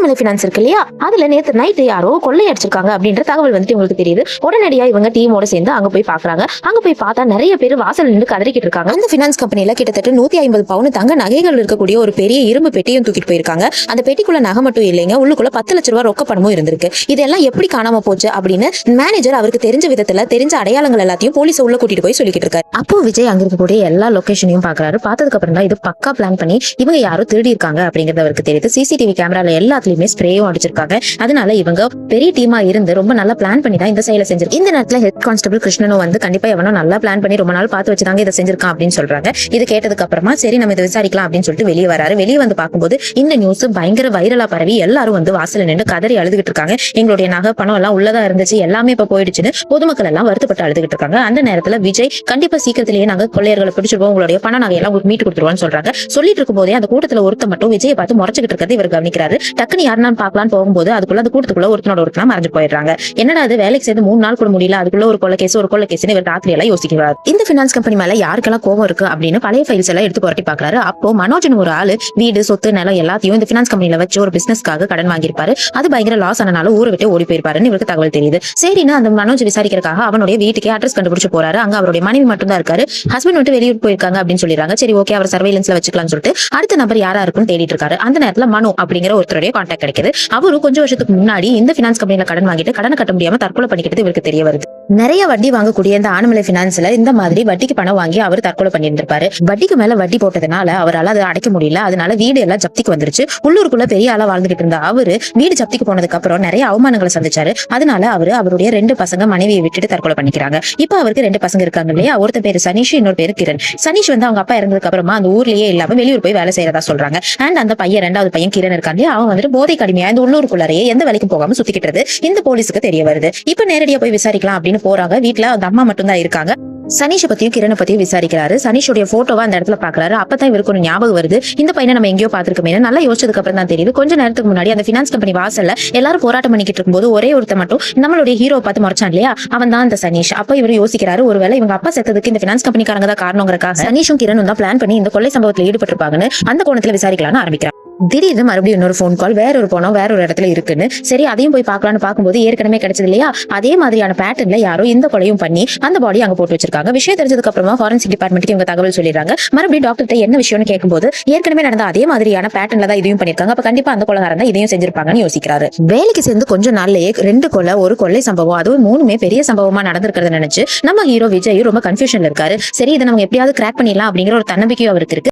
Anamalai finance இருக்கு இல்லையா, அதுல நேத்து நைட்டு யாரோ கொள்ளை அடிச்சிருக்காங்க அப்படின்ற தகவல் வந்துட்டு உங்களுக்கு தெரியுது. உடனடியா இவங்க டீமோட சேர்ந்து அங்க போய் பாக்குறாங்க. அங்க போய் பார்த்தா நிறைய பேர் வாசல் நின்று கதறிக்கிட்டு இருக்காங்க. அந்த பினான்ஸ் கம்பெனில கிட்டத்தட்ட 150 பவுன் தங்க நகைகள் இருக்கக்கூடிய ஒரு பெரிய இரும்பு பெட்டியும் தூக்கிட்டு போயிருக்காங்க. அந்த பெட்டிக்குள்ள நகை மட்டும் இல்லைங்க, உள்ளுக்குள்ள 10 லட்சம் ரூபாய் ரொக்க பணமும் இருந்திருக்கு. இதெல்லாம் எப்படி காணாம போச்சு அப்படின்னு மேனேஜர் அவருக்கு தெரிஞ்ச விதத்துல தெரிஞ்ச அடையாளங்கள் எல்லாத்தையும் போலீஸ் உள்ள கூட்டிட்டு போய் சொல்லிக்கிட்டு இருக்காரு. அப்போ விஜய் அங்க இருக்கக்கூடிய எல்லா லொகேஷனையும் பாக்குறாரு. பார்த்ததுக்கு அப்புறம் தான் இது பக்கா பிளான் பண்ணி இவங்க யாரோ திருடி இருக்காங்க அப்படிங்கறது அவருக்கு தெரியுது. சிசிடிவி கேமரால எல்லாத்துலயுமே ஸ்ப்ரேயும் அடிச்சிருக்காங்க. அதனால இவங்க பெரிய டீமா இருந்து ரொம்ப நல்லா பிளான் பண்ணி தான் இந்த செயலை செஞ்சிருக்கு. இந்த நேரத்துல ஹெட் கான்ஸ்டபிள் கிருஷ்ணனும் வந்து கண்டிப்பா எவனோ நல்லா பிளான் பண்ணி ரொம்ப நாள் பார்த்து வச்சுதாங்க இதை செஞ்சிருக்கான் அப்படின்னு சொல்றாங்க. இது கேட்டதுக்கு அப்புறமா சரி நம்ம இதை விசாரிக்கலாம் அப்படின்னு சொல்லிட்டு வெளியே வராரு. வெளியே வந்து பார்க்கும்போது இந்த நியூஸ் பயங்கர வைரலா பரவி எல்லாரும் வந்து வாசல்ல நின்று கதறி அழுதுகிட்டு இருக்காங்க. எங்களுடைய நகை பணம் எல்லாம் உள்ளதா இருந்துச்சு, எல்லாமே இப்ப போயிடுச்சுன்னு பொதுமக்கள் எல்லாம் வருத்தப்பட்டு அழுதுகிட்டு இருக்காங்க. அந்த நேரத்துல விஜய் கண்டிப்பா சீக்கிரத்திலேயே நாங்க கொள்ளையர்களை பிடிச்சிருவோம், உங்களுடைய பண நகை எல்லாம் மீட்டு கொடுத்துருவான்னு சொல்றாங்க. சொல்லிட்டு இருக்கும் போதே அந்த கூட்டத்துல ஒருத்த மட்டும் விஜயை பார்த்து முறைச்சிட்டு இருக்கிறது இவர் கவனிக்கிறாரு. டக்குன்னு யாருன்னு பாக்கலான்னு போகும்போது அதுக்குள்ள அந்த கூட்டத்துக்குள்ள ஒருத்தனா மறைஞ்சு போயிடுறாங்க. என்னடா அது வேலைக்கு சேர்ந்து 3 நாள் கூட முடியல, அதுக்குள்ள ஒரு கொலை கேஸ் இவர் ராத்திரி எல்லாம் யோசிக்கிறார். இந்த பினான்ஸ் கம்பெனி மேல யாருக்கெல்லாம் கோவம் இருக்கு அப்படின்னு பழைய ஃபைல்ஸ் எல்லாம் எடுத்து புரட்டி பாக்குறாரு. அப்போ மனோஜன் ஒரு ஆளு வீடு சொத்து நிலம் எல்லாத்தையும் இந்த பினான்ஸ் கம்பெனில வச்சு ஒரு பிசினஸ்க்காக கடன் வாங்கியிருப்பாரு. அது பயங்கர லாஸ் ஆனாலும் ஊரை விட்டு ஓடி போயிருப்பாருன்னு இவருக்கு தகவல் தெரியுது. சரின்னு அந்த மனோஜ் விசாரிக்கிறதுக்காக அவனுடைய வீட்டுக்கே அட்ரஸ் கண்டுபிடிச்சு போறாரு. அங்க அவருடைய மனைவி மட்டும் தான் இருக்காரு. ஹஸ்பண்ட் வந்து வெளியூர் போயிருக்காங்க அப்படின்னு சொல்லிடுறாங்க. சரி ஓகே, அவர் சர்வேலன்ஸ்ல வச்சுக்கலாம்னு சொல்லிட்டு அடுத்த நபர் யாரா இருக்குன்னு தேடிட்டு இருக்காரு. அந்த நேரத்துல மனு அப்படிங்கிற ஒருத்தருடைய கான்டாக்ட் கிடைக்குது. அவரும் கொஞ்சம் வருஷத்துக்கு முன்னாடி இந்த பினான்ஸ் கம்பெனில கடன் வாங்கிட்டு கடனை கட்ட முடியாம தற்கொலை பண்ணிக்கிட்டு இவருக்கு தெரிய வருது. நிறைய வட்டி வாங்கக்கூடிய இந்த ஆனமலை பினான்ஸ்ல இந்த மாதிரி வட்டிக்கு பணம் வாங்கி அவர் தற்கொலை பண்ணியிருந்திருப்பாரு. வட்டிக்கு மேல வட்டி போட்டதுனால அவரால் அதை அடைக்க முடியல. அதனால வீடு எல்லாம் ஜப்திக்கு வந்துருச்சு. உள்ளூருக்குள்ள பெரிய ஆளா வாழ்ந்துகிட்டு இருந்த அவரு வீடு ஜப்திக்கு போனதுக்கு அப்புறம் நிறைய அவமானங்களை சந்திச்சாரு. அதனால அவருடைய 2 பசங்க மனைவியை விட்டுட்டு தற்கொலை பண்ணிக்கிறாங்க. இப்ப அவருக்கு 2 பசங்க இருக்காங்க இல்லையா, ஒருத்தர் பேரு சனீஷ், இன்னொரு பேரு கிரண். சனீஷ் வந்து அவங்க அப்பா இறந்ததுக்கு அப்புறமா அந்த ஊர்லயே இல்லாம வெளியூர் போய் வேலை செய்யறதா சொல்றாங்க. அண்ட் அந்த பையன் 2வது பையன் கிரண் இருக்காங்க, அவன் வந்துட்டு போதை கடுமையா இந்த உள்ளூருக்குள்ளரையே எந்த வேலைக்கும் போகாம சுத்திக்கிட்டு இந்த போலீஸுக்கு தெரிய வருது. இப்ப நேரடியா போய் விசாரிக்கலாம் அப்படின்னு போறாங்க. வீட்டுல அந்த அம்மா மட்டும் தான் இருக்காங்க. சனீஷ பத்தியும் கிரணை பத்தியும் விசாரிக்கிறாரு. சனீஷோட போட்டோவா அந்த இடத்துல பாக்குறாரு. அப்பதான் இவருக்கு ஒரு ஞாபகம் வருது, இந்த பையனை நம்ம எங்கேயோ பாத்துருக்கோமே. நல்லா யோசிச்சதுக்கு அப்புறம் தான் தெரியுது, கொஞ்ச நேரத்துக்கு முன்னாடி அந்த பினான்ஸ் கம்பெனி வாசல்ல எல்லாரும் போராட்டம் பண்ணிக்கிட்டு இருக்கும்போது ஒரே ஒருத்த மட்டும் நம்மளுடைய ஹீரோ பார்த்து முறைச்சான் இல்லையா, அவன் தான் அந்த சனீஷ். அப்ப இவர் யோசிக்கிறாரு, ஒருவேளை இவங்க அப்பா செத்ததுக்கு இந்த பினான்ஸ் கம்பெனிக்காரங்க தான் காரணங்கிறக்காக சனீஷும் கிரணும் தான் பிளான் பண்ணி இந்த கொள்ளை சம்பவத்தில் ஈடுபட்டிருப்பாங்கன்னு அந்த கோணத்துல விசாரிக்கலாம்னு ஆரம்பிக்கிறார். திடீர்னு மறுபடியும் இன்னொரு போன் கால், வேற ஒரு பணம் வேற ஒரு இடத்துல இருக்குன்னு. சரி அதையும் போய் பார்க்கலாம்னு பார்க்கும்போது ஏற்கனவே கிடைச்சது இல்லையா, அதே மாதிரியான பேட்டர்ன்ல யாரோ இந்த கொலையும் பண்ணி அந்த பாடி அங்க போட்டு வச்சிருக்காங்க. விஷயம் தெரிஞ்சதுக்கு அப்புறமா ஃபாரன்சிக் டிபார்ட்மெண்ட்டுக்கு இவங்க தகவல் சொல்லிடுறாங்க. மறுபடியும் டாக்டர் என்ன விஷயம்னு கேட்கும்போது ஏற்கனவே நடந்த அதே மாதிரியான பேட்டர்ன்ல தான் இதையும் பண்ணிருக்காங்க. அப்ப கண்டிப்பா அந்த கொலைகாரன் தான் இதையும் செஞ்சிருப்பாங்கன்னு யோசிக்கிறாரு. வேலைக்கு சேர்ந்து கொஞ்ச நாள்லயே 2 கொலை, ஒரு கொள்ளை சம்பவம், அதுவும் 3மே பெரிய சம்பவமா நடந்திருக்கிறத நினைச்சு நம்ம ஹீரோ விஜய் ரொம்ப கன்ஃபியூஷன்ல இருக்காரு. சரி இதை நம்ம எப்படியாவது கிராக் பண்ணிடலாம் அப்படிங்கிற ஒரு தன்னம்பிக்கையும் அவருக்கு இருக்கு.